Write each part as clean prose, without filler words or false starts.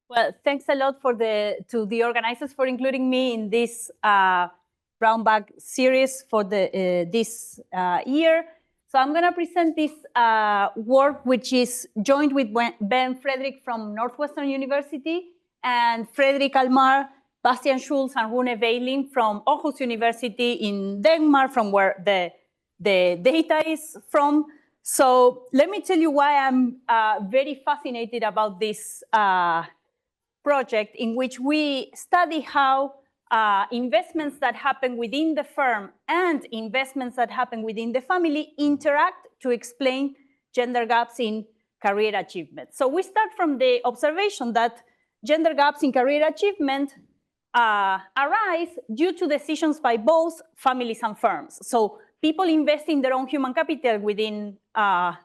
Well, thanks a lot to the organizers for including me in this brown bag series for this year. So I'm going to present this work, which is joined with Ben Frederick from Northwestern University and Frederick Almar, Bastian Schulz, and Rune Veiling from Aarhus University in Denmark, from where the data is from. So let me tell you why I'm very fascinated about this project, in which we study how investments that happen within the firm and investments that happen within the family interact to explain gender gaps in career achievement. So we start from the observation that gender gaps in career achievement arise due to decisions by both families and firms. So people invest in their own human capital within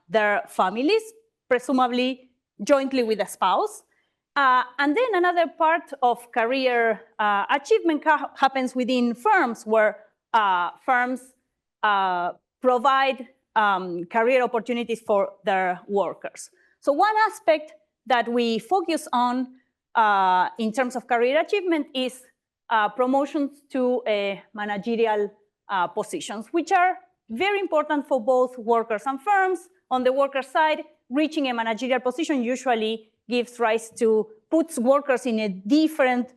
their families, presumably jointly with a spouse. And then another part of career achievement happens within firms, where firms provide career opportunities for their workers. So one aspect that we focus on in terms of career achievement is promotions to managerial positions, which are very important for both workers and firms. On the worker side, reaching a managerial position usually gives rise to, puts workers in a different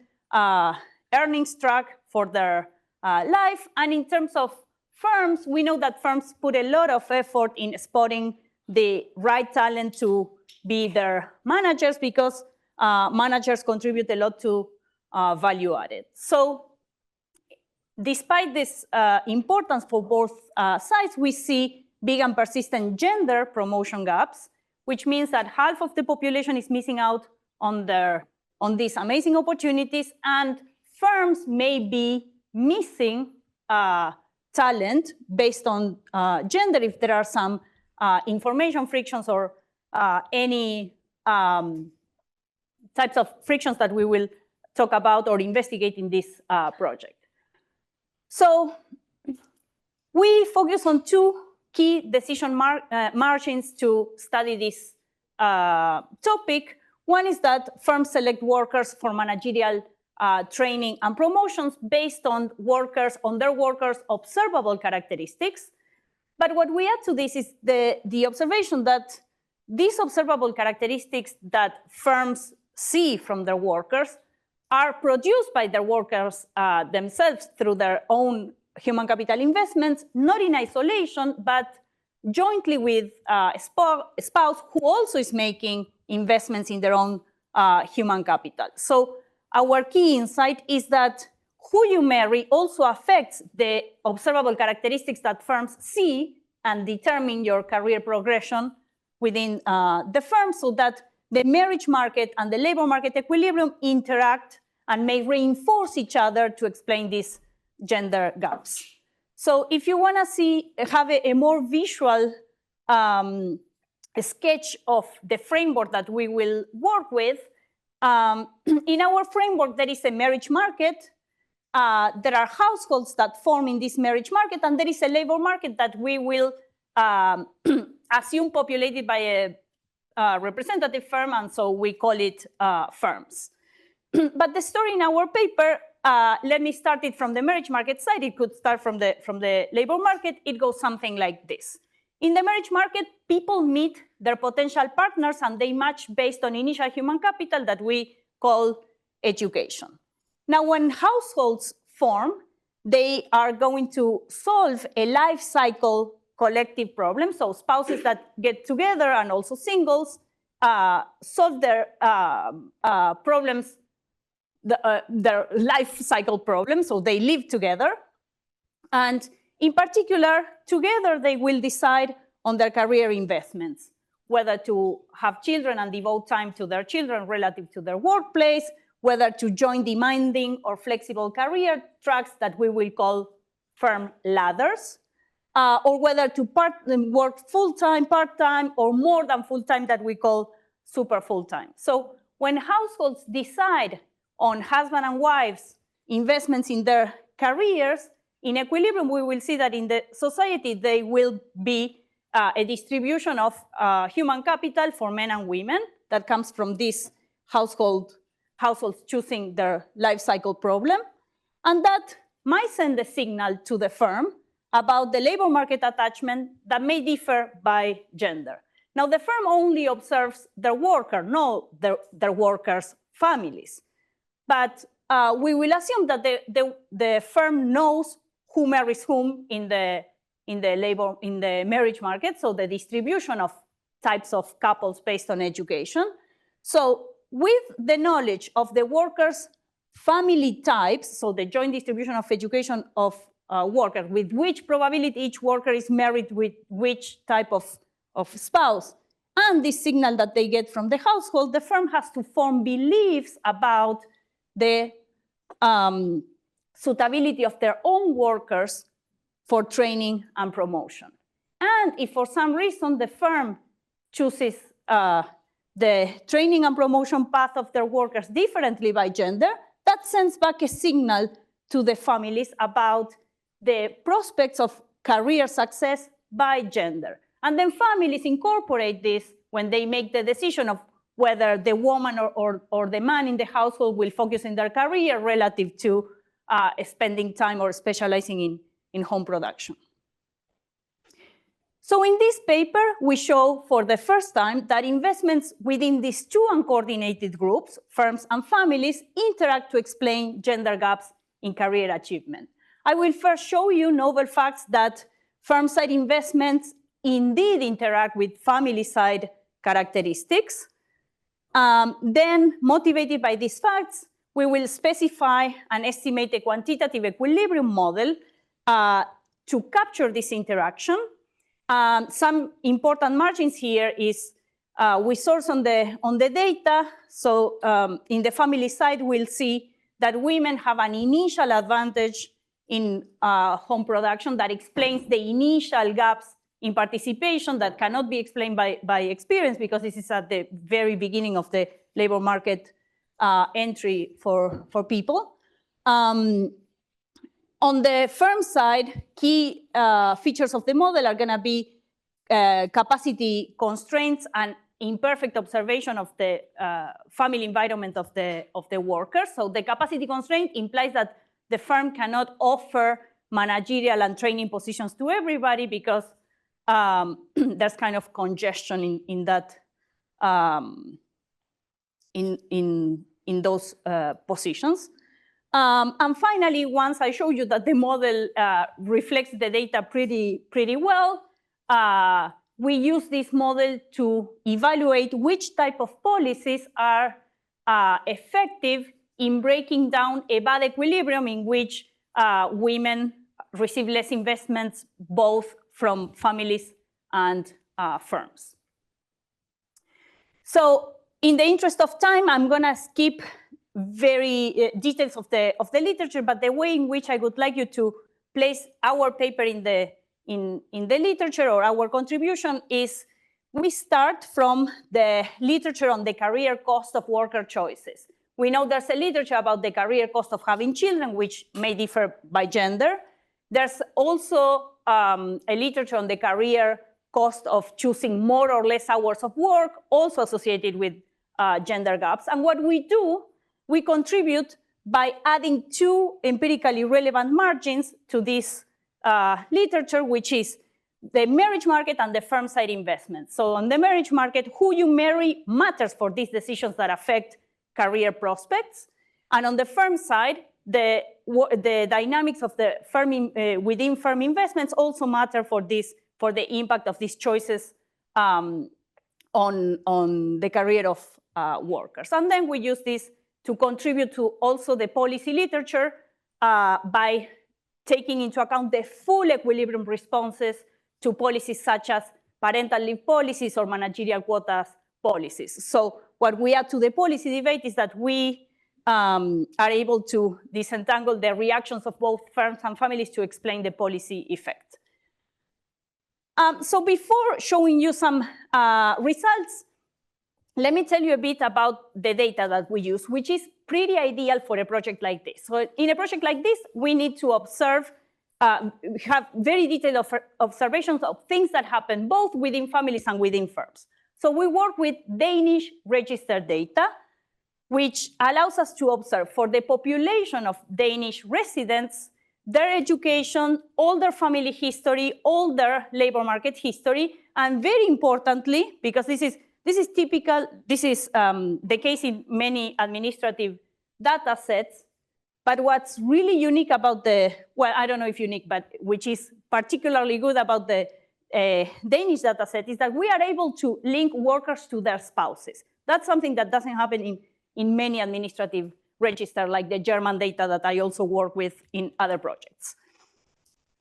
earnings track for their life. And in terms of firms, we know that firms put a lot of effort in spotting the right talent to be their managers, because managers contribute a lot to value added. So despite this importance for both sides, we see big and persistent gender promotion gaps, which means that half of the population is missing out on these amazing opportunities, and firms may be missing talent based on gender if there are some information frictions or any types of frictions that we will talk about or investigate in this project. So we focus on two key decision margins to study this topic. One is that firms select workers for managerial training and promotions based on their workers' observable characteristics. But what we add to this is the observation that these observable characteristics that firms see from their workers are produced by their workers themselves through their own human capital investments, not in isolation, but jointly with a spouse who also is making investments in their own human capital. So our key insight is that who you marry also affects the observable characteristics that firms see and determine your career progression within the firm, so that the marriage market and the labor market equilibrium interact and may reinforce each other to explain these gender gaps. So if you want to have a more visual sketch of the framework that we will work with, in our framework, there is a marriage market. There are households that form in this marriage market, and there is a labor market that we will assume populated by a representative firm, and so we call it firms. But the story in our paper, let me start it from the marriage market side. It could start from the labor market. It goes something like this. In the marriage market, people meet their potential partners and they match based on initial human capital that we call education. Now, when households form, they are going to solve a life cycle collective problem. So spouses that get together and also singles solve their problems, their life cycle problems, so they live together. And in particular, together they will decide on their career investments, whether to have children and devote time to their children relative to their workplace, whether to join demanding or flexible career tracks that we will call firm ladders, or whether to work full-time, part-time, or more than full-time that we call super full-time. So when households decide on husband and wives investments in their careers, in equilibrium, we will see that in the society, they will be a distribution of human capital for men and women that comes from this household households choosing their life cycle problem. And that might send a signal to the firm about the labor market attachment that may differ by gender. Now, the firm only observes their worker, not their workers' families. But we will assume that the firm knows who marries whom in the marriage market, so the distribution of types of couples based on education. So with the knowledge of the workers' family types, so the joint distribution of education of workers, with which probability each worker is married with which type of spouse, and the signal that they get from the household, the firm has to form beliefs about the suitability of their own workers for training and promotion. And if for some reason the firm chooses the training and promotion path of their workers differently by gender, that sends back a signal to the families about the prospects of career success by gender. And then families incorporate this when they make the decision of whether the woman or the man in the household will focus in their career relative to spending time or specializing in home production. So in this paper, we show for the first time that investments within these two uncoordinated groups, firms and families, interact to explain gender gaps in career achievement. I will first show you novel facts that firm-side investments indeed interact with family-side characteristics. Then, motivated by these facts, we will specify and estimate a quantitative equilibrium model to capture this interaction. Some important margins here is we source on the data. So in the family side, we'll see that women have an initial advantage in home production that explains the initial gaps in participation that cannot be explained by experience, because this is at the very beginning of the labor market entry for people. On the firm side, key features of the model are going to be capacity constraints and imperfect observation of the family environment of the workers. So the capacity constraint implies that the firm cannot offer managerial and training positions to everybody because there's kind of congestion in that in those positions. And finally, once I show you that the model reflects the data pretty well, we use this model to evaluate which type of policies are effective in breaking down a bad equilibrium in which women receive less investments both from families and firms. So in the interest of time, I'm going to skip very details of the literature, but the way in which I would like you to place our paper in the literature or our contribution is we start from the literature on the career cost of worker choices. We know there's a literature about the career cost of having children, which may differ by gender. There's also a literature on the career cost of choosing more or less hours of work, also associated with gender gaps. And what we do, we contribute by adding two empirically relevant margins to this literature, which is the marriage market and the firm-side investment. So on the marriage market, who you marry matters for these decisions that affect career prospects. And on the firm side, the dynamics of the firm within firm investments also matter for the impact of these choices on the career of workers. And then we use this to contribute to also the policy literature by taking into account the full equilibrium responses to policies such as parental leave policies or managerial quotas policies. So what we add to the policy debate is that we are able to disentangle the reactions of both firms and families to explain the policy effect. So before showing you some results, let me tell you a bit about the data that we use, which is pretty ideal for a project like this. So in a project like this, we need to observe, have very detailed observations of things that happen both within families and within firms. So we work with Danish registered data. which allows us to observe for the population of Danish residents, their education, all their family history, all their labor market history, and very importantly, because this is typical, this is the case in many administrative data sets, but what's really unique about well, I don't know if unique, but which is particularly good about the Danish data set is that we are able to link workers to their spouses. That's something that doesn't happen in many administrative registers, like the German data that I also work with in other projects.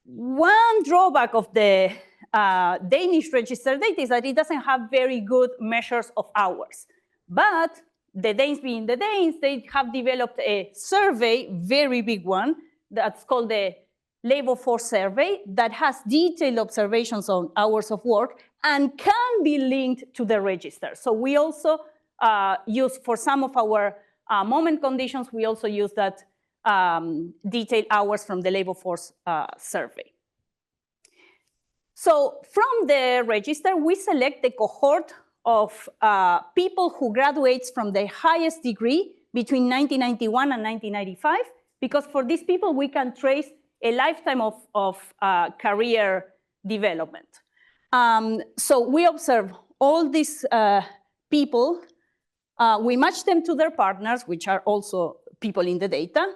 One drawback of the Danish register data is that it doesn't have very good measures of hours. But the Danes being the Danes, they have developed a survey, very big one, that's called the labor force survey that has detailed observations on hours of work and can be linked to the register. So we also use, for some of our moment conditions, we also use that detailed hours from the labor force survey. So from the register, we select the cohort of people who graduates from the highest degree between 1991 and 1995, because for these people, we can trace a lifetime of career development. So we observe all these people. We match them to their partners, which are also people in the data.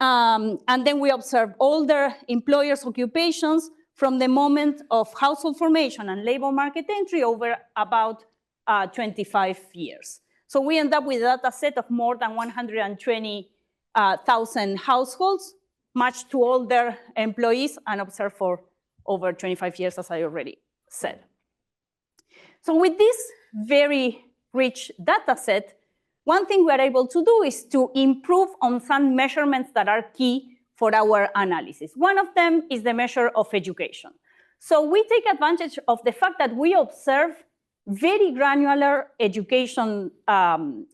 And then we observe all their employers' occupations from the moment of household formation and labor market entry over about 25 years. So we end up with a data set of more than 120,000 households, matched to all their employees and observed for over 25 years, as I already said. So with this very rich data set, one thing we are able to do is to improve on some measurements that are key for our analysis. One of them is the measure of education. So we take advantage of the fact that we observe very granular education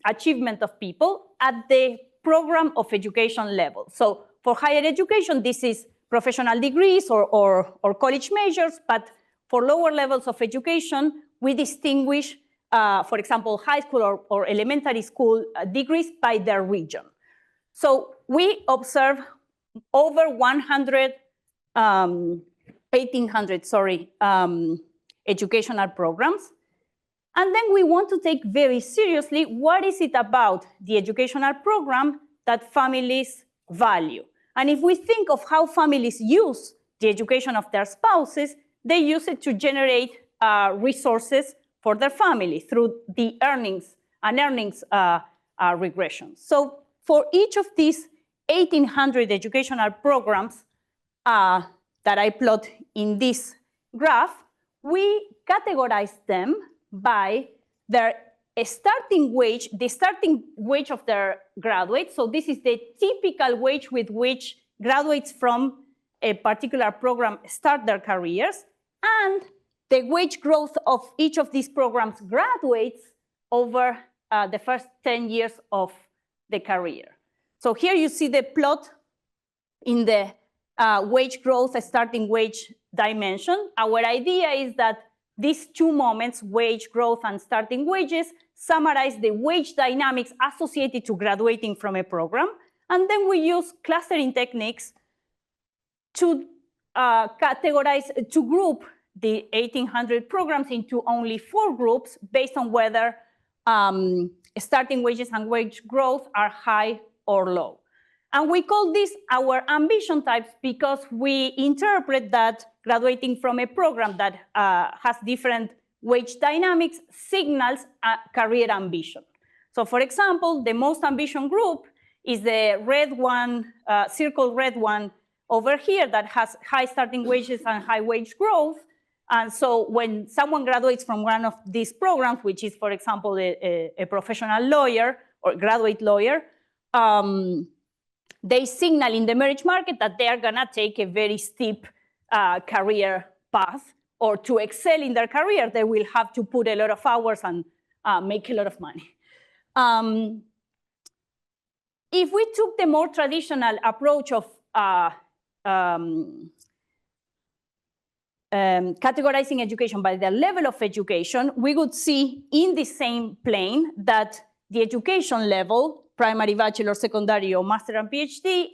achievement of people at the program of education level. So for higher education, this is professional degrees or college majors, but for lower levels of education, we distinguish, for example, high school or elementary school degrees by their region. So we observe over 1,800 educational programs. And then we want to take very seriously what is it about the educational program that families value. And if we think of how families use the education of their spouses, they use it to generate resources for their family through the earnings regression. So for each of these 1,800 educational programs that I plot in this graph, we categorize them by their starting wage, the starting wage of their graduates. So this is the typical wage with which graduates from a particular program start their careers, and the wage growth of each of these programs graduates over the first 10 years of the career. So here you see the plot in the wage growth, starting wage dimension. Our idea is that these two moments, wage growth and starting wages, summarize the wage dynamics associated to graduating from a program. And then we use clustering techniques to categorize, to group the 1,800 programs into only 4 groups based on whether starting wages and wage growth are high or low. And we call this our ambition types because we interpret that graduating from a program that has different wage dynamics signals a career ambition. So for example, the most ambition group is the red one, circle red one over here that has high starting wages and high wage growth. And so when someone graduates from one of these programs, which is, for example, a professional lawyer or graduate lawyer, they signal in the marriage market that they are gonna take a very steep career path, or to excel in their career, they will have to put a lot of hours and make a lot of money. If we took the more traditional approach of categorizing education by the level of education, we would see in the same plane that the education level, primary, bachelor, secondary, or master and PhD,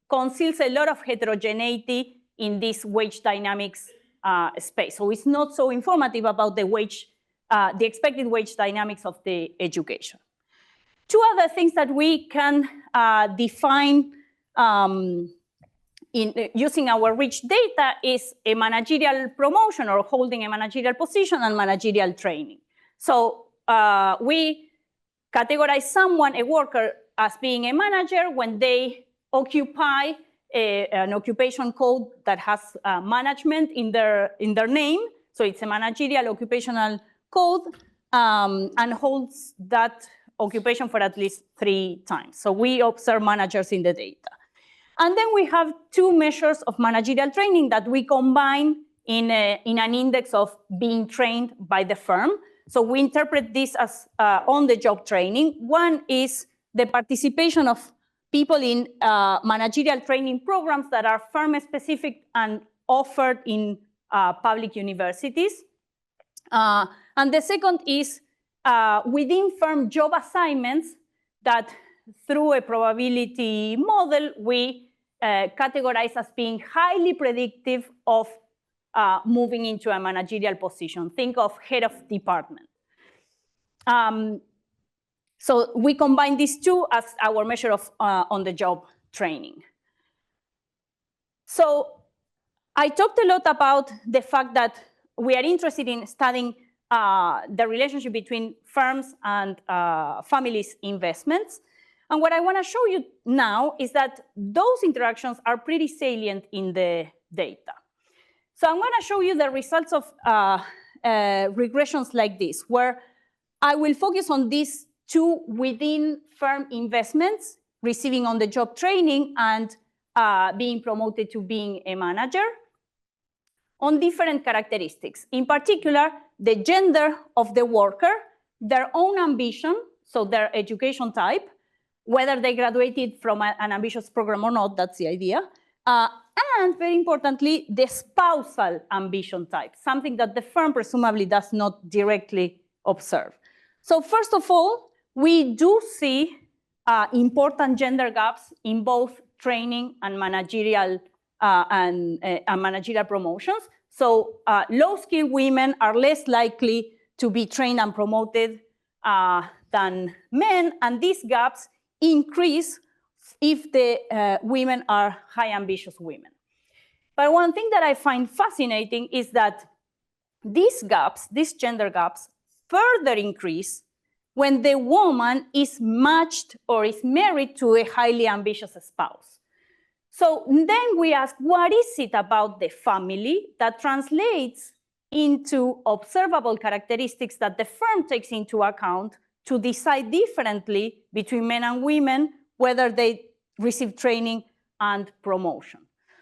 conceals a lot of heterogeneity in this wage dynamics space. So it's not so informative about the wage, the expected wage dynamics of the education. Two other things that we can define using our rich data is a managerial promotion or holding a managerial position and managerial training. So we categorize someone, a worker, as being a manager when they occupy an occupation code that has management in their name. So it's a managerial occupational code and holds that occupation for at least 3 times. So we observe managers in the data. And then we have 2 measures of managerial training that we combine in an index of being trained by the firm. So we interpret this as on-the-job training. One is the participation of people in managerial training programs that are firm-specific and offered in public universities. And the second is within firm job assignments that through a probability model, we categorize as being highly predictive of moving into a managerial position. Think of head of department. So we combine these 2 as our measure of on-the-job training. So I talked a lot about the fact that we are interested in studying the relationship between firms and families' investments. And what I want to show you now is that those interactions are pretty salient in the data. So I'm going to show you the results of regressions like this, where I will focus on these 2 within firm investments, receiving on-the-job training and being promoted to being a manager on different characteristics. In particular, the gender of the worker, their own ambition, so their education type, whether they graduated from an ambitious program or not, that's the idea. And very importantly, the spousal ambition type, something that the firm presumably does not directly observe. So first of all, we do see important gender gaps in both training and managerial managerial promotions. So low-skilled women are less likely to be trained and promoted than men, and these gaps increase if the women are high ambitious women. But one thing that I find fascinating is that these gaps, these gender gaps, further increase when the woman is matched or is married to a highly ambitious spouse. So then we ask, what is it about the family that translates into observable characteristics that the firm takes into account to decide differently between men and women, whether they receive training and promotion?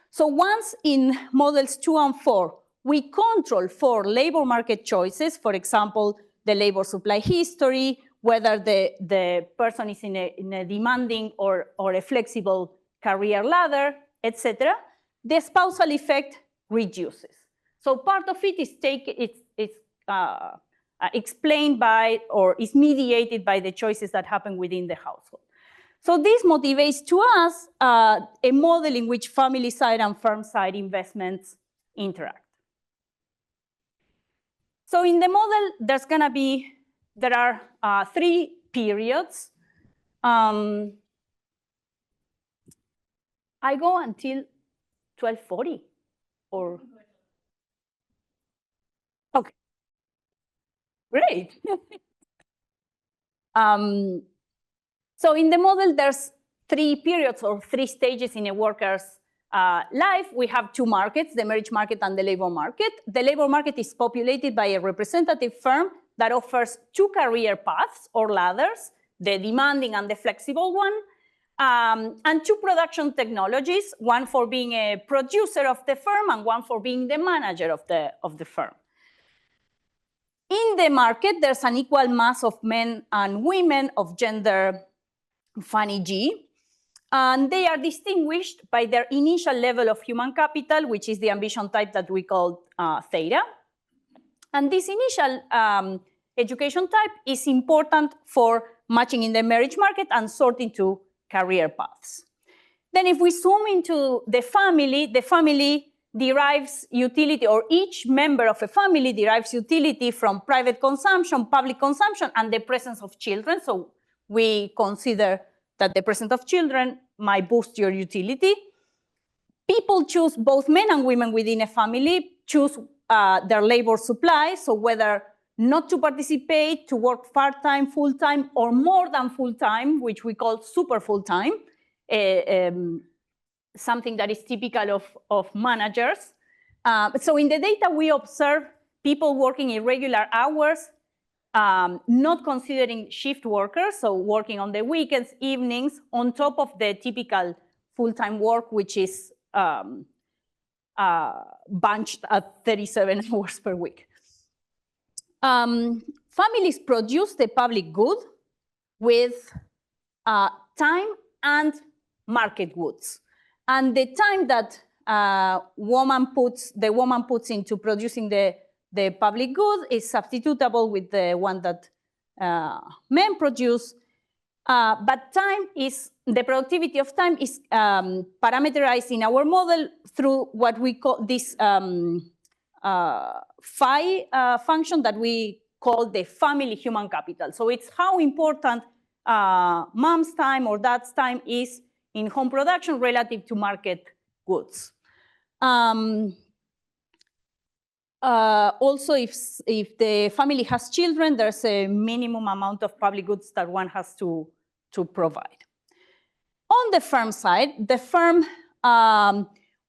So once in models 2 and 4, we control for labor market choices, for example, the labor supply history, whether the person is in a demanding or a flexible career ladder, etc., the spousal effect reduces. So part of it is explained by or is mediated by the choices that happen within the household. So this motivates to us a model in which family side and firm side investments interact. So in the model, there are 3 periods. I go until 1240 or? Okay, great. So in the model, there's 3 periods or 3 stages in a worker's life. We have 2 markets, the marriage market and the labor market. The labor market is populated by a representative firm that offers 2 career paths or ladders, the demanding and the flexible one, and 2 production technologies, one for being a producer of the firm and one for being the manager of the firm. In the market, there's an equal mass of men and women of gender Fanny G, and they are distinguished by their initial level of human capital, which is the ambition type that we call theta. And this initial education type is important for matching in the marriage market and sorting to career paths. Then if we zoom into the family derives utility, or each member of a family derives utility from private consumption, public consumption, and the presence of children. So we consider that the presence of children might boost your utility. People choose, both men and women within a family, choose their labor supply, so whether not to participate, to work part-time, full-time, or more than full-time, which we call super full-time, something that is typical of managers. So in the data, we observe people working irregular hours, not considering shift workers, so working on the weekends, evenings, on top of the typical full-time work, which is bunched at 37 hours per week. Families produce the public good with time and market goods. And the time that the woman puts into producing the public good is substitutable with the one that men produce. But the productivity of time is parameterized in our model through what we call this phi function that we call the family human capital. So it's how important mom's time or dad's time is in home production relative to market goods. Also, if the family has children, there's a minimum amount of public goods that one has to provide. On the firm side, the firm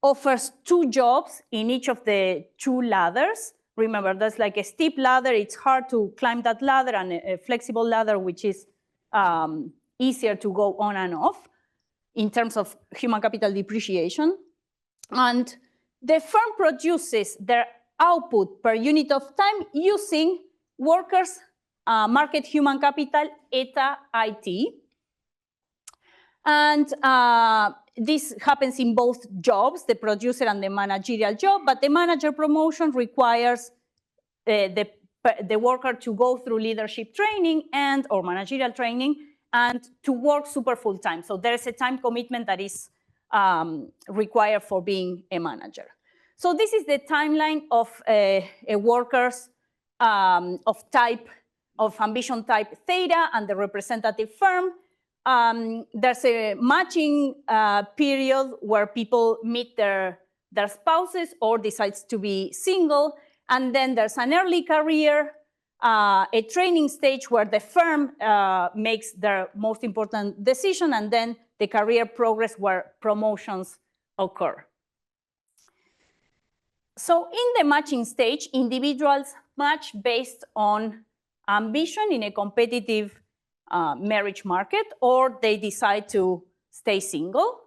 offers 2 jobs in each of the 2 ladders. Remember, that's like a steep ladder. It's hard to climb that ladder, and a flexible ladder, which is easier to go on and off in terms of human capital depreciation. And the firm produces their output per unit of time using workers' market human capital, eta IT. And this happens in both jobs, the producer and the managerial job, but the manager promotion requires the worker to go through leadership training or managerial training and to work super full time. So there's a time commitment that is required for being a manager. So this is the timeline of a worker's of ambition type theta and the representative firm. There's a matching period where people meet their spouses or decides to be single. And then there's an early career, a training stage where the firm makes their most important decision, and then the career progress where promotions occur. So in the matching stage, individuals match based on ambition in a competitive marriage market, or they decide to stay single.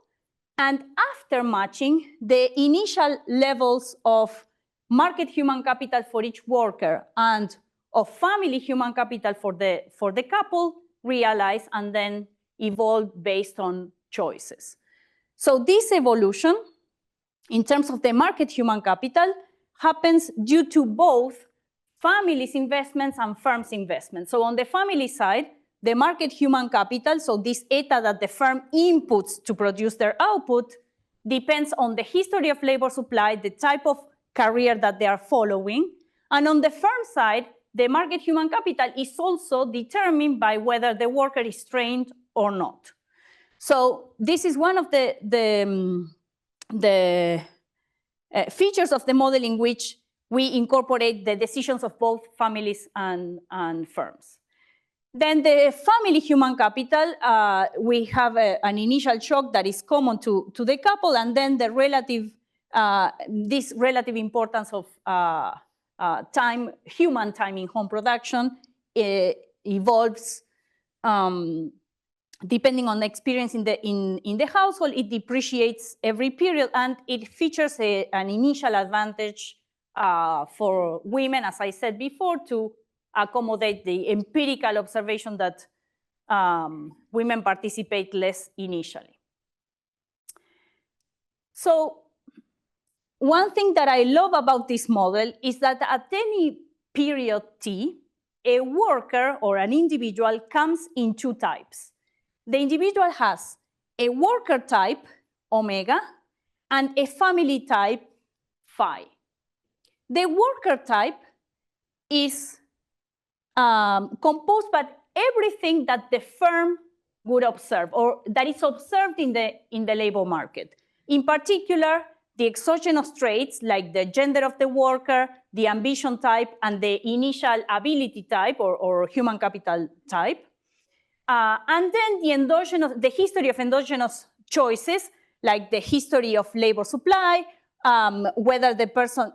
And after matching, the initial levels of market human capital for each worker and of family human capital for the couple realize and then evolve based on choices. So this evolution, in terms of the market human capital, happens due to both families' investments and firms' investments. So on the family side, the market human capital, so this eta that the firm inputs to produce their output, depends on the history of labor supply, the type of career that they are following. And on the firm side, the market human capital is also determined by whether the worker is trained or not. So this is one of the features of the model in which we incorporate the decisions of both families and firms. Then the family human capital, we have an initial shock that is common to the couple, and then the this relative importance of human time in home production evolves depending on the experience in the household. It depreciates every period, and it features an initial advantage for women, as I said before, to accommodate the empirical observation that women participate less initially. So one thing that I love about this model is that at any period t, a worker or an individual comes in two types. The individual has a worker type, omega, and a family type, phi. The worker type is composed by everything that the firm would observe or that is observed in the labor market. In particular, the exogenous traits like the gender of the worker, the ambition type, and the initial ability type or human capital type. And then the history of endogenous choices, like the history of labor supply, whether the person,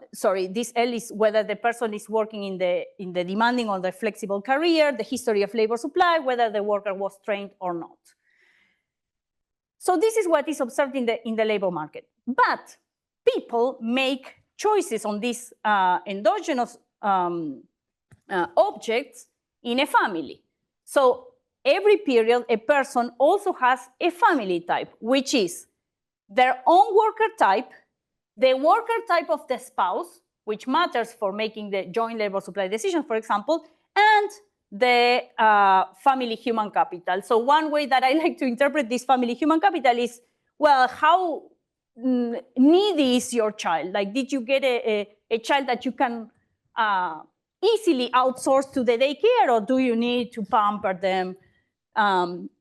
this L is whether the person is working in the demanding or the flexible career, the history of labor supply, whether the worker was trained or not. So this is what is observed in the labor market. But people make choices on these endogenous objects in a family. So every period, a person also has a family type, which is their own worker type, the worker type of the spouse, which matters for making the joint labor supply decision, for example, and the family human capital. So one way that I like to interpret this family human capital is, well, how needy is your child? Like, did you get a child that you can easily outsource to the daycare, or do you need to pamper them?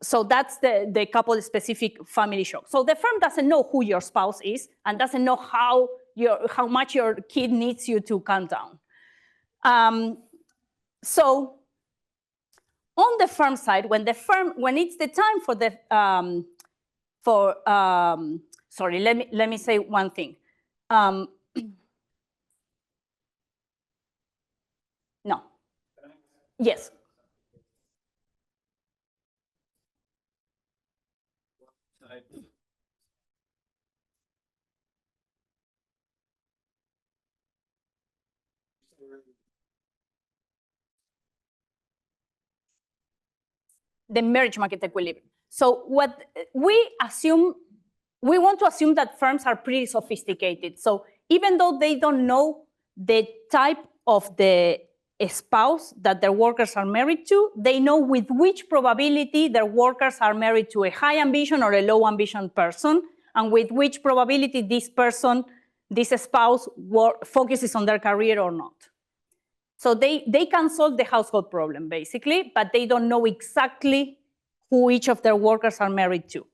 So that's the couple-specific family shock. So the firm doesn't know who your spouse is and doesn't know how much your kid needs you to calm down. So on the firm side, when it's the time for the sorry, let me say one thing. No. Yes. The marriage market equilibrium. So what we want to assume that firms are pretty sophisticated. So even though they don't know the type of the spouse that their workers are married to, they know with which probability their workers are married to a high ambition or a low ambition person, and with which probability this spouse focuses on their career or not. So they can solve the household problem, basically, but they don't know exactly who each of their workers are married to.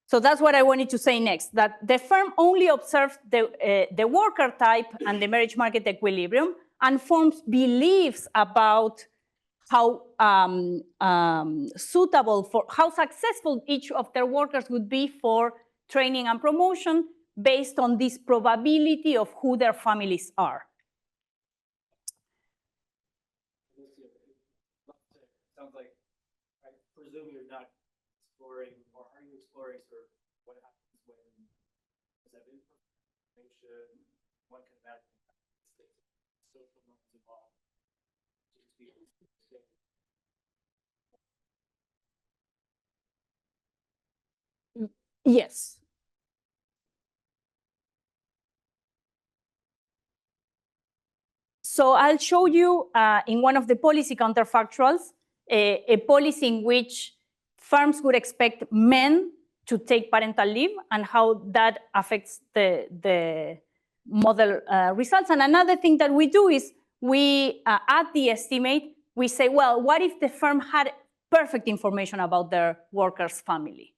So that's what I wanted to say next, that the firm only observes the worker type and the marriage market equilibrium and forms beliefs about how how successful each of their workers would be for training and promotion based on this probability of who their families are. Sounds like, I presume you're not exploring, or are you exploring sort of what happens when there's information, one can imagine social norms involved. Yes. So I'll show you in one of the policy counterfactuals, a policy in which firms would expect men to take parental leave and how that affects the model results. And another thing that we do is we, at the estimate, we say, well, what if the firm had perfect information about their worker's family?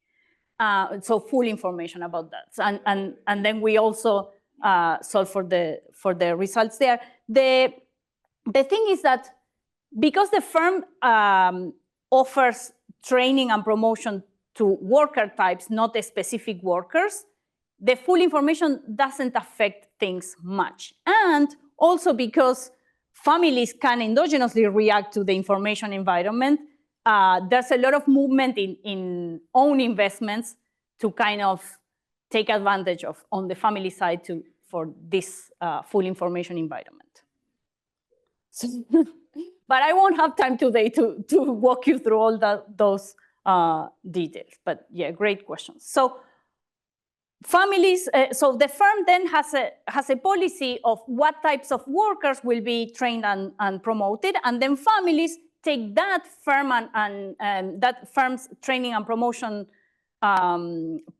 So full information about that. And then we also solve for the results there. The thing is that because the firm offers training and promotion to worker types, not the specific workers, the full information doesn't affect things much. And also families can endogenously react to the information environment, there's a lot of movement in own investments to kind of take advantage of on the family side for this full information environment. So, but I won't have time today to walk you through all those details. But yeah, great questions. So families, so the firm then has a policy of what types of workers will be trained and promoted, and then families take that firm and that firm's training and promotion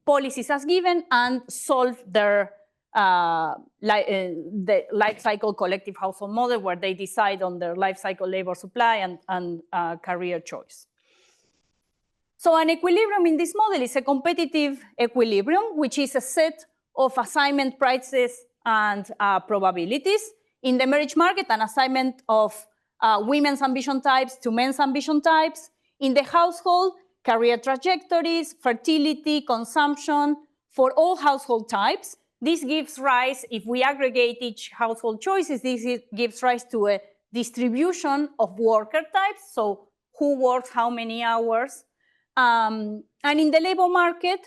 policies as given and solve their the life cycle collective household model, where they decide on their life cycle labor supply and career choice. So an equilibrium in this model is a competitive equilibrium, which is a set of assignment prices and probabilities. In the marriage market, an assignment of women's ambition types to men's ambition types. In the household, career trajectories, fertility, consumption for all household types. This gives rise, if we aggregate each household choices, this gives rise to a distribution of worker types, so who works how many hours. And in the labor market,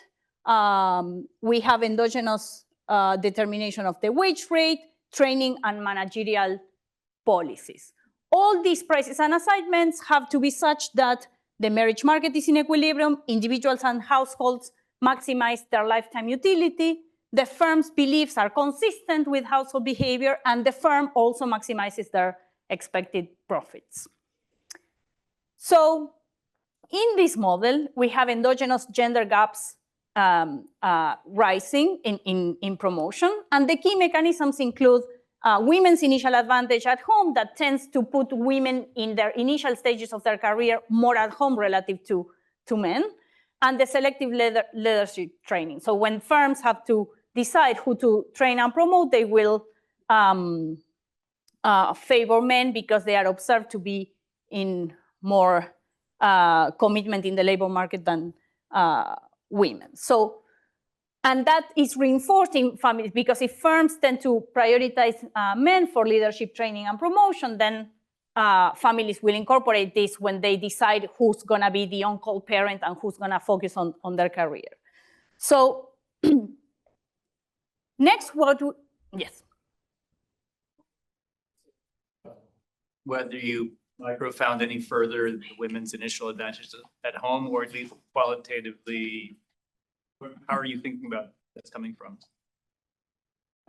we have endogenous determination of the wage rate, training, and managerial policies. All these prices and assignments have to be such that the marriage market is in equilibrium, individuals and households maximize their lifetime utility, the firm's beliefs are consistent with household behavior, and the firm also maximizes their expected profits. So in this model, we have endogenous gender gaps rising in promotion, and the key mechanisms include women's initial advantage at home that tends to put women in their initial stages of their career more at home relative to men, and the selective leadership training. So when firms have to decide who to train and promote, they will favor men because they are observed to be in more commitment in the labor market than women. So, and that is reinforced in families, because if firms tend to prioritize men for leadership training and promotion, then families will incorporate this when they decide who's gonna be the on-call parent and who's gonna focus on their career. So next, yes? Whether you found any further women's initial advantages at home, or at least qualitatively, how are you thinking about that's coming from?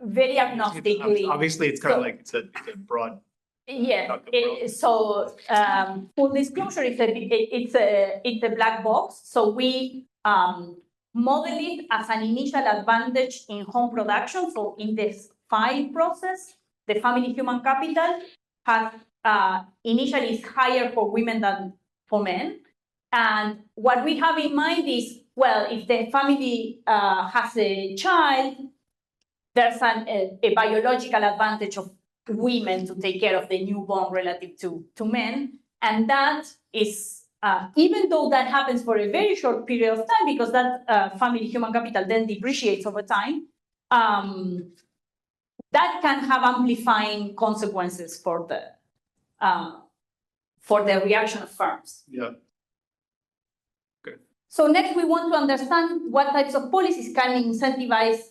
Very agnostically. Obviously, it's kind of like it's a broad. Yeah. So full disclosure, it's a black box. So we model it as an initial advantage in home production. So in this file process, the family human capital has initially is higher for women than for men. And what we have in mind is, well, if the family has a child, there's a biological advantage of women to take care of the newborn relative to men. And that is, even though that happens for a very short period of time, because that family human capital then depreciates over time, that can have amplifying consequences for the reaction of firms. Yeah. Okay. So next, we want to understand what types of policies can incentivize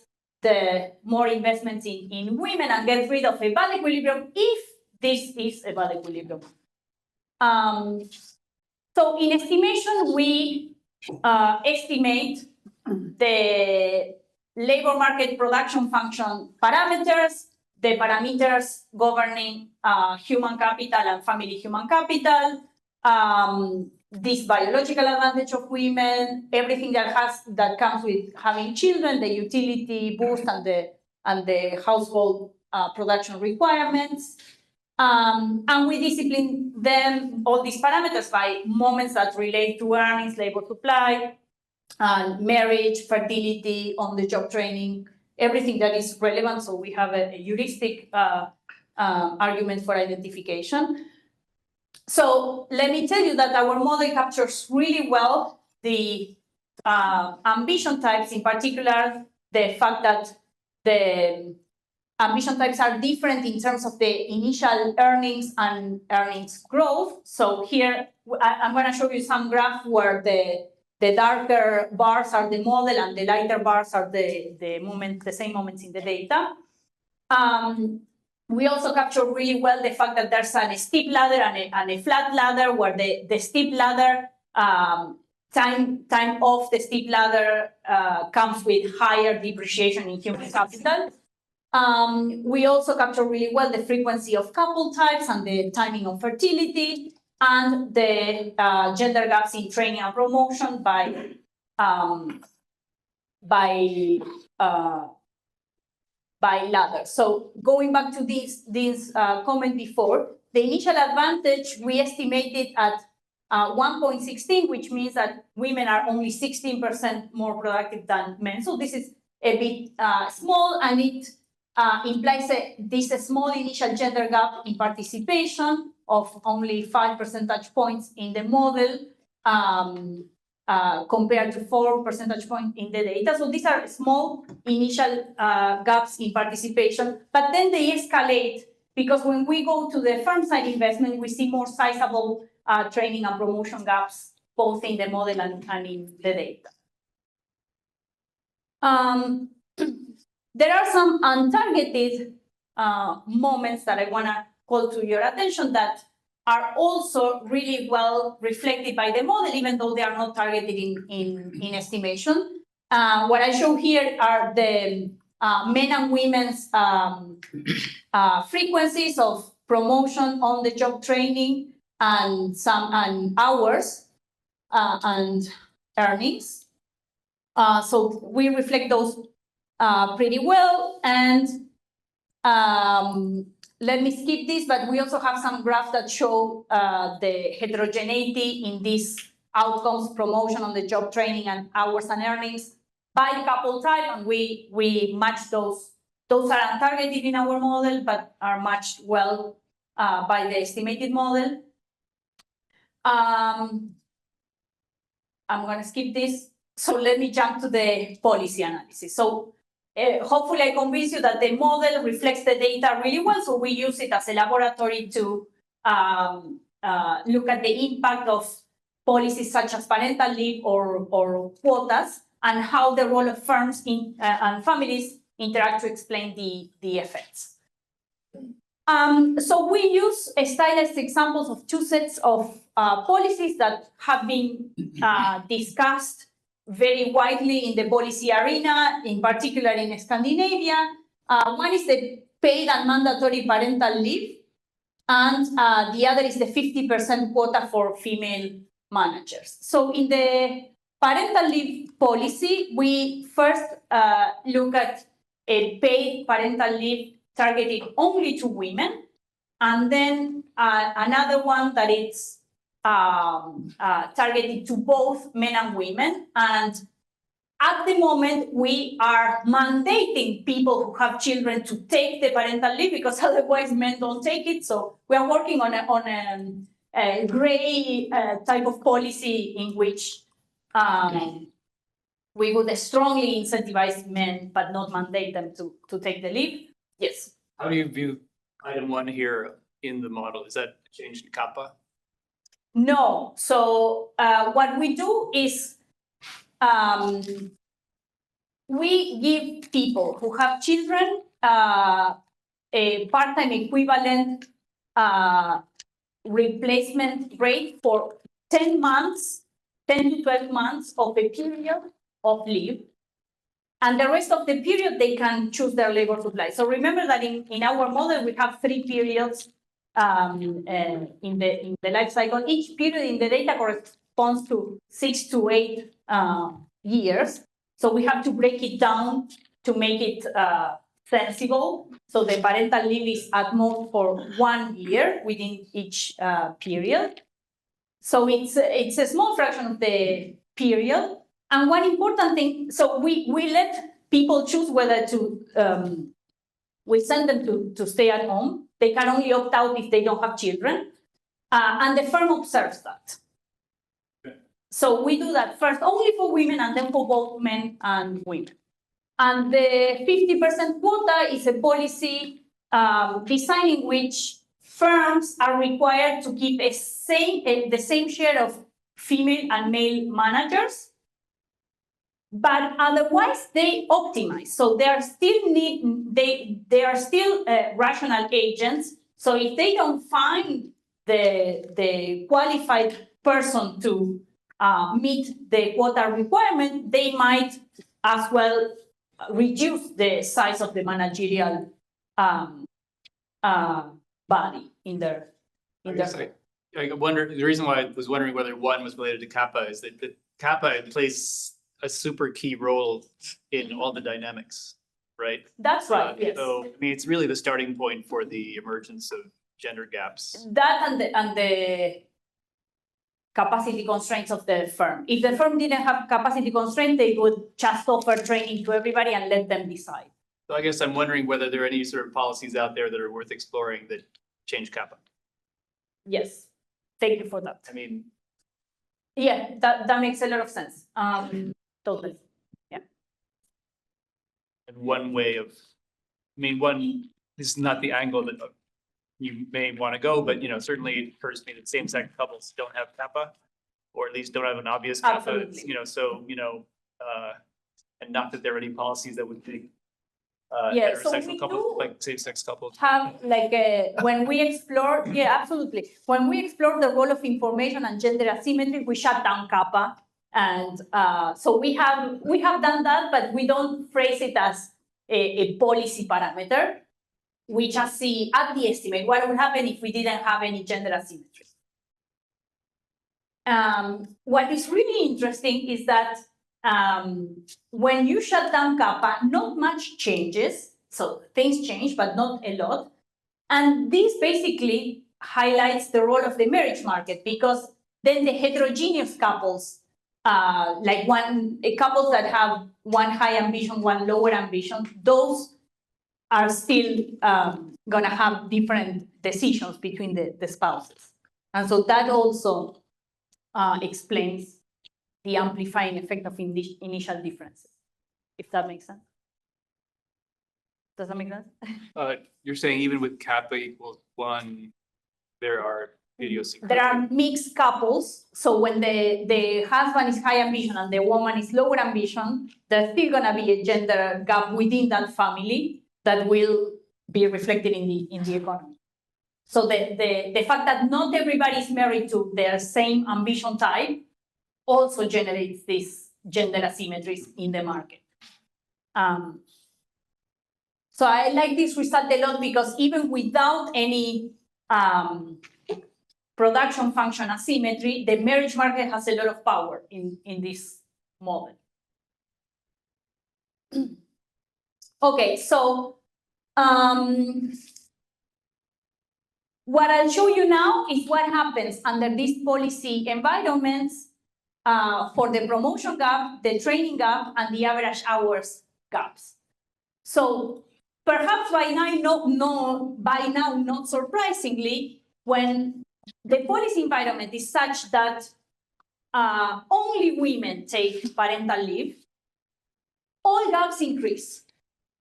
the more investments in women and get rid of a bad equilibrium, if this is a bad equilibrium. So in estimation, we estimate the labor market production function parameters, the parameters governing human capital and family human capital, this biological advantage of women, everything that comes with having children, the utility boost and the household production requirements. And we discipline them, all these parameters, by moments that relate to earnings, labor supply, marriage, fertility, on-the-job training, everything that is relevant. So we have a heuristic argument for identification. So let me tell you that our model captures really well the ambition types, in particular, the fact that the ambition types are different in terms of the initial earnings and earnings growth. So here, I'm going to show you some graph where the darker bars are the model and the lighter bars are the same moments in the data. We also capture really well the fact that there's a steep ladder and a flat ladder, where the steep ladder time off the steep ladder comes with higher depreciation in human capital. We also capture really well the frequency of couple types and the timing of fertility and the gender gaps in training and promotion by ladder. So going back to this comment before, the initial advantage we estimated at 1.16, which means that women are only 16% more productive than men. So this is a bit small, and it implies this small initial gender gap in participation of only 5 percentage points in the model compared to 4 percentage points in the data. So these are small initial gaps in participation, but then they escalate because when we go to the firm side investment, we see more sizable training and promotion gaps, both in the model and in the data. There are some untargeted moments that I want to call to your attention that are also really well reflected by the model, even though they are not targeted in estimation. What I show here are the men and women's frequencies of promotion on the job training and hours and earnings. So we reflect those pretty well. And let me skip this, but we also have some graphs that show the heterogeneity in these outcomes, promotion on the job training and hours and earnings by couple type, and we match those. Those are untargeted in our model, but are matched well by the estimated model. I'm going to skip this. So let me jump to the policy analysis. So hopefully I convince you that the model reflects the data really well. So we use it as a laboratory to look at the impact of policies such as parental leave or quotas and how the role of firms and families interact to explain the effects. So we use stylized examples of two sets of policies that have been discussed very widely in the policy arena, in particular in Scandinavia. One is the paid and mandatory parental leave, and the other is the 50% quota for female managers. So in the parental leave policy, we first look at a paid parental leave targeted only to women, and then another one that is targeted to both men and women. And at the moment, we are mandating people who have children to take the parental leave because otherwise men don't take it. So we are working on a gray type of policy in which we would strongly incentivize men but not mandate them to take the leave. Yes. How do you view item 1 here in the model? Is that changed in kappa? No. So what we do is we give people who have children a part-time equivalent replacement rate for 10 months, 10 to 12 months of a period of leave. And the rest of the period, they can choose their labor supply. So remember that in our model, we have 3 periods in the life cycle. Each period in the data corresponds to 6 to 8 years. So we have to break it down to make it sensible. So the parental leave is at most for 1 year within each period. So it's a small fraction of the period. And one important thing, so we let people choose whether to, we send them to stay at home. They can only opt out if they don't have children. And the firm observes that. Okay. So we do that first only for women and then for both men and women. And the 50% quota is a policy design in which firms are required to keep the same share of female and male managers, but otherwise they optimize. So they are still rational agents. So if they don't find the qualified person to meet the quota requirement, they might as well reduce the size of the managerial body in their. I wonder, the reason why I was wondering whether one was related to kappa is that the kappa plays a super key role in all the dynamics, right? That's right, yes. So, I mean, it's really the starting point for the emergence of gender gaps. That and the capacity constraints of the firm. If the firm didn't have capacity constraints, they would just offer training to everybody and let them decide. So I guess I'm wondering whether there are any sort of policies out there that are worth exploring that change kappa. Yes, thank you for that. I mean, yeah, that makes a lot of sense. Totally, yeah. And one way of, I mean, this is not the angle that you may want to go, but certainly it occurs to me that same-sex couples don't have kappa, or at least don't have an obvious kappa. Absolutely. And not that there are any policies that would take Yeah, so heterosexual we couples, like same-sex couples. have like when we explore, yeah, absolutely. When we explore the role of information and gender asymmetry, we shut down kappa, and so we have done that, but we don't phrase it as a policy parameter. We just see at the estimate what would happen if we didn't have any gender asymmetry. What is really interesting is that when you shut down kappa, not much changes. So things change, but not a lot. And this basically highlights the role of the marriage market, because then the heterogeneous couples, like couples that have one high ambition, one lower ambition, those are still gonna have different decisions between the spouses. And so that also explains the amplifying effect of initial differences, if that makes sense. Does that make sense? You're saying even with kappa equals 1, there are idiosyncrasies. There are mixed couples. So when the husband is high ambition and the woman is lower ambition, there's still gonna be a gender gap within that family that will be reflected in the economy. So the fact that not everybody is married to their same ambition type also generates these gender asymmetries in the market. So I like this result a lot, because even without any production function asymmetry, the marriage market has a lot of power in this model. Okay, so what I'll show you now is what happens under these policy environments for the promotion gap, the training gap, and the average hours gaps. So perhaps by now, not surprisingly, when the policy environment is such that only women take parental leave, all gaps increase.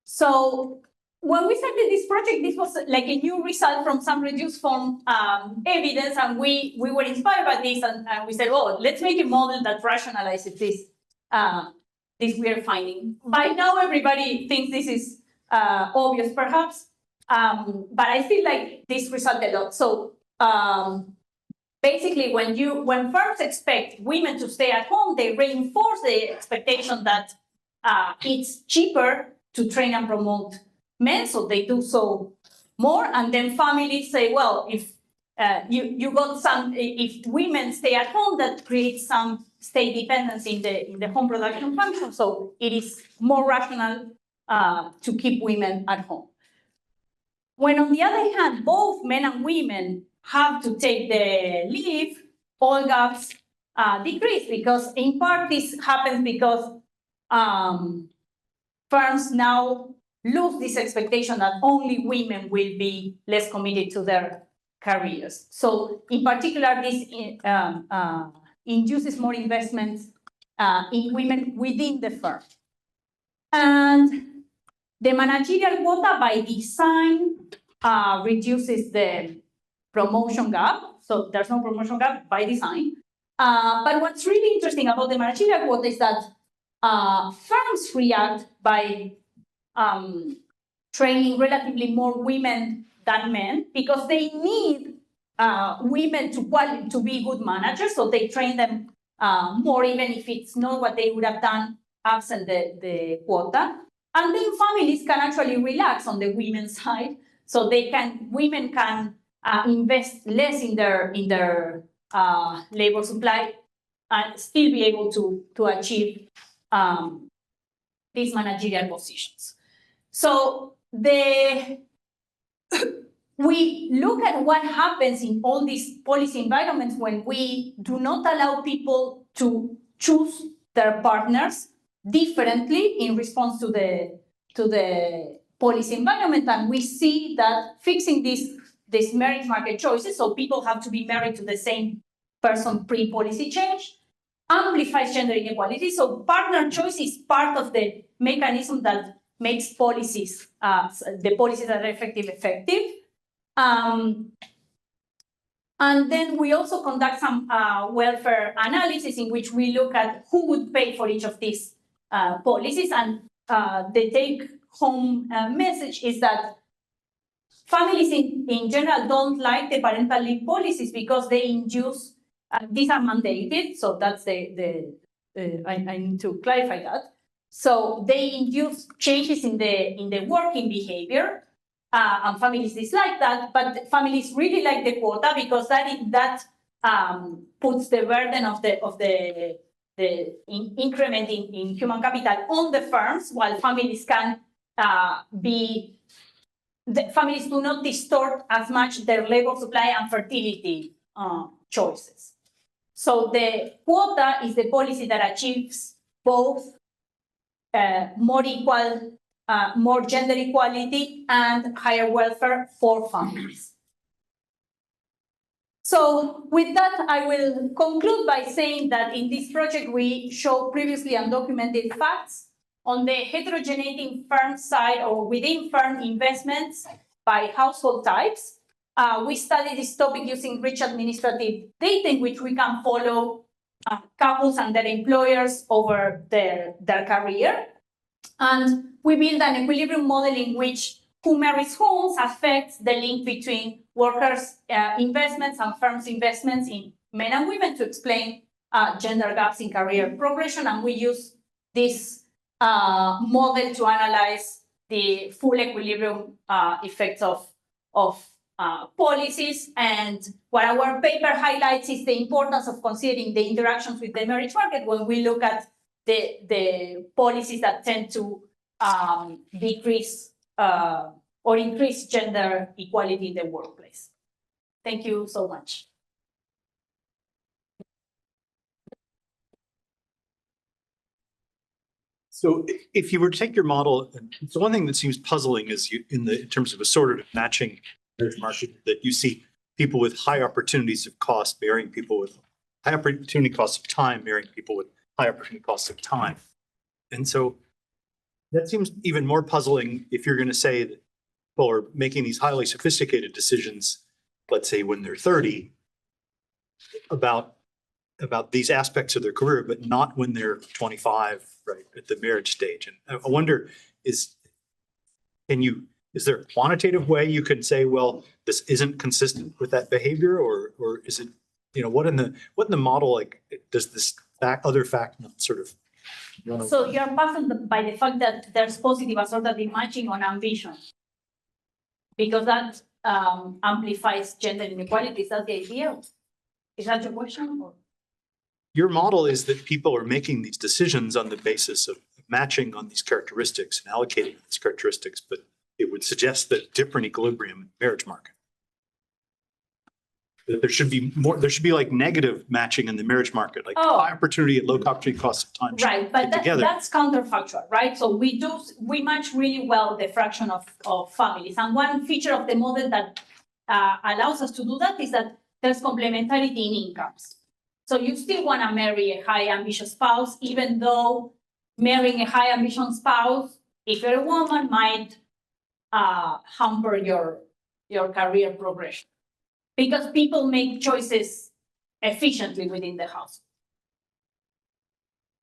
So when we started this project, this was like a new result from some reduced form evidence, and we were inspired by this, and we said, oh, let's make a model that rationalizes this weird finding. By now, everybody thinks this is obvious, perhaps, but I feel like this result a lot. So basically, when firms expect women to stay at home, they reinforce the expectation that it's cheaper to train and promote men, so they do so more. And then families say, well, if if women stay at home, that creates some state dependence in the home production function. So it is more rational to keep women at home. When on the other hand, both men and women have to take the leave, all gaps decrease, because in part this happens because firms now lose this expectation that only women will be less committed to their careers. So in particular, this induces more investments in women within the firm. And the managerial quota by design reduces the promotion gap. So there's no promotion gap by design. But what's really interesting about the managerial quota is that firms react by training relatively more women than men, because they need women to be good managers, so they train them more, even if it's not what they would have done absent the quota. And then families can actually relax on the women's side, so women can invest less in their labor supply and still be able to achieve these managerial positions. So we look at what happens in all these policy environments when we do not allow people to choose their partners differently in response to the policy environment. And we see that fixing these marriage market choices, so people have to be married to the same person pre-policy change, amplifies gender inequality. So partner choice is part of the mechanism that makes policies, the policies that are effective. And then we also conduct some welfare analysis in which we look at who would pay for each of these policies. And the take-home message is that families in general don't like the parental leave policies because they induce, these are mandated, so that's I need to clarify that. So they induce changes in the working behavior, and families dislike that, but families really like the quota because that puts the burden of the increment in human capital on the firms, while families can the families do not distort as much their labor supply and fertility choices. So the quota is the policy that achieves both more gender equality and higher welfare for families. So with that, I will conclude by saying that in this project, we show previously undocumented facts on the heterogeneity firm side or within firm investments by household types. We study this topic using rich administrative data in which we can follow couples and their employers over their career. And we build an equilibrium model in which who marries whom affects the link between workers' investments and firms' investments in men and women to explain gender gaps in career progression. And we use this model to analyze the full equilibrium effects of policies. And what our paper highlights is the importance of considering the interactions with the marriage market when we look at the policies that tend to decrease or increase gender equality in the workplace. Thank you so much. So if you were to take your model, so one thing that seems puzzling is in terms of a sort of matching marriage market, that you see people with high opportunities of cost marrying people with high opportunity costs of time, marrying people with high opportunity costs of time. And so that seems even more puzzling if you're going to say that people are making these highly sophisticated decisions, let's say when they're 30, about these aspects of their career, but not when they're 25, right, at the marriage stage. And I wonder, is there a quantitative way you could say, well, this isn't consistent with that behavior, or is it, what in the model, like, does this other fact not sort of run over? So you're puzzled by the fact that there's positive assortative matching on ambition, because that amplifies gender inequality. Is that the idea? Is that your question? Or? Your model is that people are making these decisions on the basis of matching on these characteristics and allocating these characteristics, but it would suggest that different equilibrium in the marriage market. That there should be like negative matching in the marriage market, like high opportunity at low opportunity cost of time. Right, but that's counterfactual, right? So we match really well the fraction of families. And one feature of the model that allows us to do that is that there's complementarity in incomes. So you still want to marry a high ambitious spouse, even though marrying a high ambition spouse, if you're a woman, might hamper your career progression, because people make choices efficiently within the house.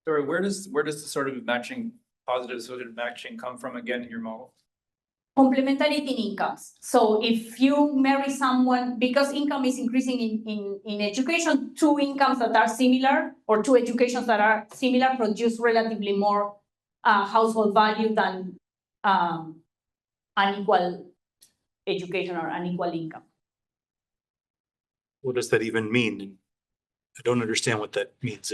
Sorry, where does the sort of matching, positive sort of matching come from again in your model? complementarity in incomes. So if you marry someone, because income is increasing in education, two incomes that are similar or two educations that are similar produce relatively more household value than unequal education or unequal income. What does that even mean? And I don't understand what that means.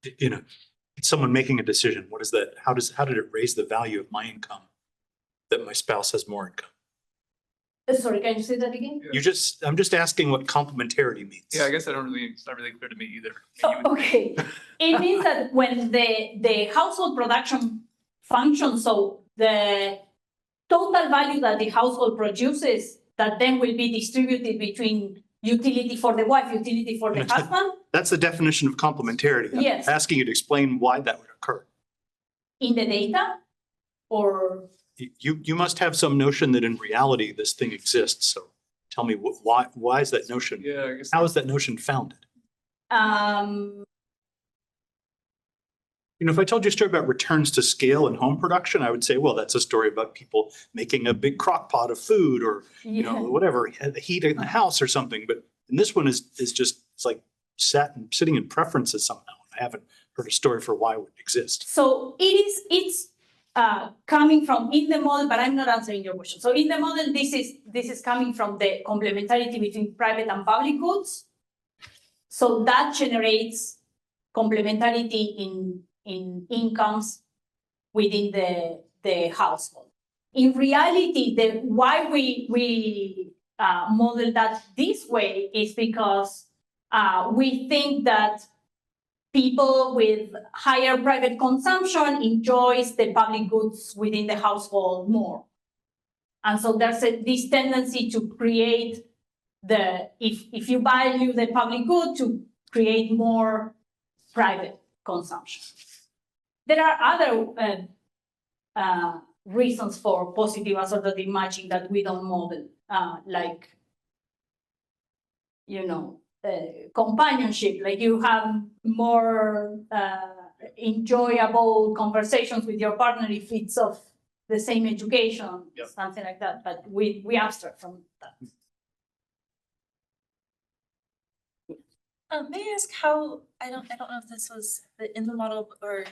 It's someone making a decision. What is that? How did it raise the value of my income that my spouse has more income? Sorry, can you say that again? I'm just asking what complementarity means. Yeah, I guess it's not really clear to me either. Okay, it means that when the household production functions, so the total value that the household produces, that then will be distributed between utility for the wife, utility for the husband. That's the definition of complementarity. I'm Yes. asking you to explain why that would occur. In the data, or? You must have some notion that in reality this thing exists. So tell me why is that notion? Yeah, I guess. How is that notion founded? If I told you a story about returns to scale in home production, I would say, well, that's a story about people making a big crock pot of food or, whatever, the heat in the house or something. But this one is just, it's like sitting in preferences somehow. I haven't heard a story for why it would exist. So it's coming from in the model, but I'm not answering your question. So in the model, this is coming from the complementarity between private and public goods. So that generates complementarity in incomes within the household. In reality, why we model that this way is because we think that people with higher private consumption enjoys the public goods within the household more. And so there's this tendency to create if you value the public good, to create more private consumption. There are other reasons for positive assortative matching that we don't model, like, companionship, like you have more enjoyable conversations with your partner if it's of the same education, something like that, but we abstract from that. May I ask how, I don't know if this was in the model or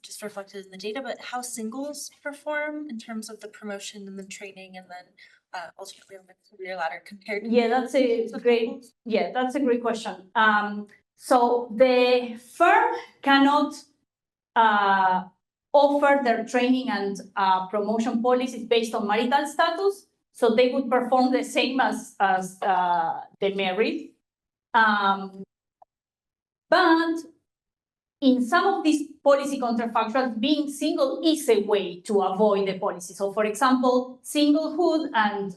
just reflected in the data, but how singles perform in terms of the promotion and the training and then ultimately on the career ladder compared to that's a great question. So the firm cannot offer their training and promotion policies based on marital status, so they would perform the same as the married. But in some of these policy counterfactuals, being single is a way to avoid the policy. So for example, singlehood and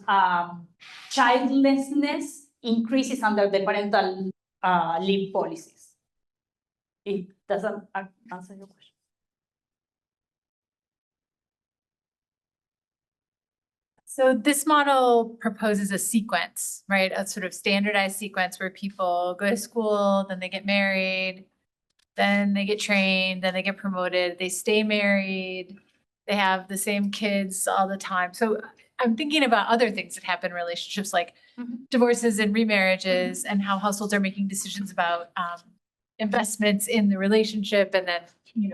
childlessness increases under the parental leave policies. It doesn't answer your question. So this model proposes a sequence, right? A sort of standardized sequence where people go to school, then they get married, then they get trained, then they get promoted, they stay married, they have the same kids all the time. So I'm thinking about other things that happen in relationships, like divorces and remarriages, and how households are making decisions about investments in the relationship, and then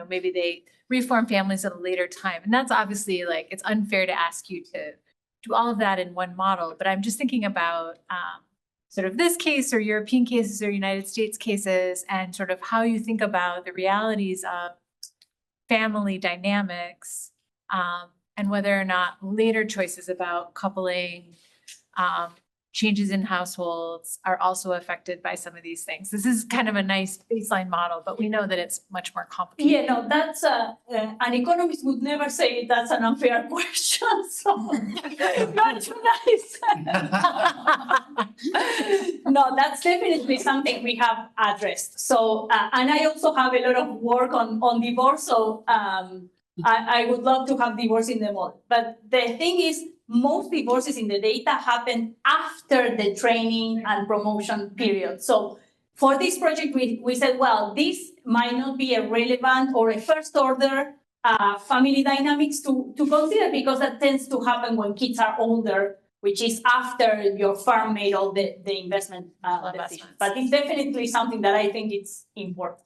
maybe they reform families at a later time. And that's obviously, like, it's unfair to ask you to do all of that in one model. But I'm just thinking about sort of this case or European cases or United States cases, and sort of how you think about the realities of family dynamics, and whether or not later choices about coupling, changes in households are also affected by some of these things. This is kind of a nice baseline model, but we know that it's much more complicated. Yeah, no, that's an economist would never say that's an unfair question. So not too nice. No, that's definitely something we have addressed. So, and I also have a lot of work on divorce. So I would love to have divorce in the model. But the thing is, most divorces in the data happen after the training and promotion period. So for this project, we said, well, this might not be a relevant or a first order family dynamics to consider, because that tends to happen when kids are older, which is after your firm made all the investment decisions. But it's definitely something that I think it's important.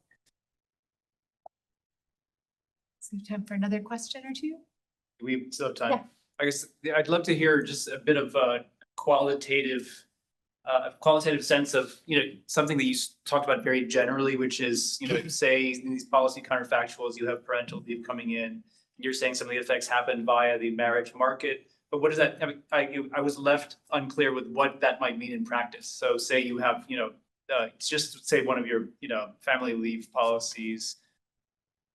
So time for another question or two? We still have time. Yeah. I guess I'd love to hear just a bit of qualitative sense of, something that you talked about very generally, which is, say in these policy counterfactuals, you have parental leave coming in. You're saying some of the effects happen via the marriage market, but what does that, I was left unclear with what that might mean in practice. So say you have, it's just say one of your, family leave policies.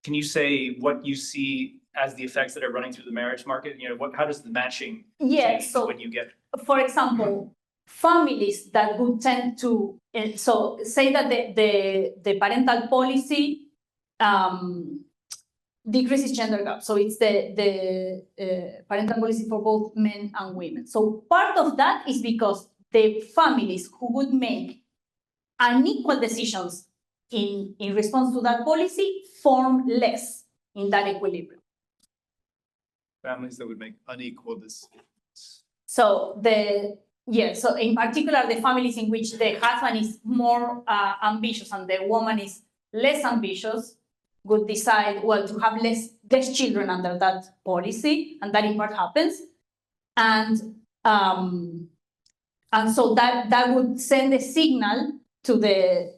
Can you say what you see as the effects that are running through the marriage market? How does the matching change So when you get? for example, families that would tend to, so say that the parental policy decreases gender gap. So it's the parental policy for both men and women. So part of that is because the families who would make unequal decisions in response to that policy form less in that equilibrium. Families that would make unequal decisions. So so in particular, the families in which the husband is more ambitious and the woman is less ambitious would decide, well, to have less children under that policy, and that in part happens. And so that would send a signal to the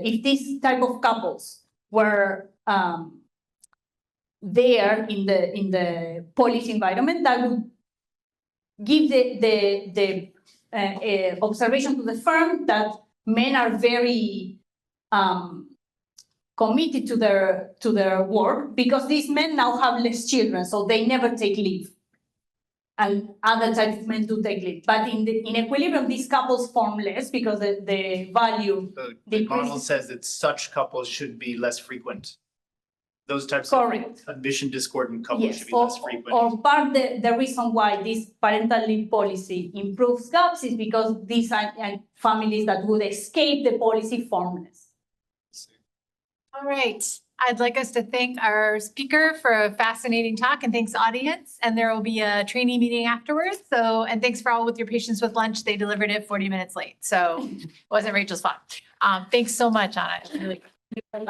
if this type of couples were there in the policy environment, that would give the observation to the firm that men are very committed to their work, because these men now have less children, so they never take leave. And other types of men do take leave. But in equilibrium, these couples form less because the value The model decreases. says that such couples should be less frequent. Those types Correct. of ambition discordant couples Yes, should be less frequent. or part the reason why this parental leave policy improves gaps is because these are families that would escape the policy form less. All right. I'd like us to thank our speaker for a fascinating talk, and thanks audience. And there will be a training meeting afterwards. So, and thanks for all with your patience with lunch. They delivered it 40 minutes late. So it wasn't Rachel's fault. Thanks so much, Anna. It was really good.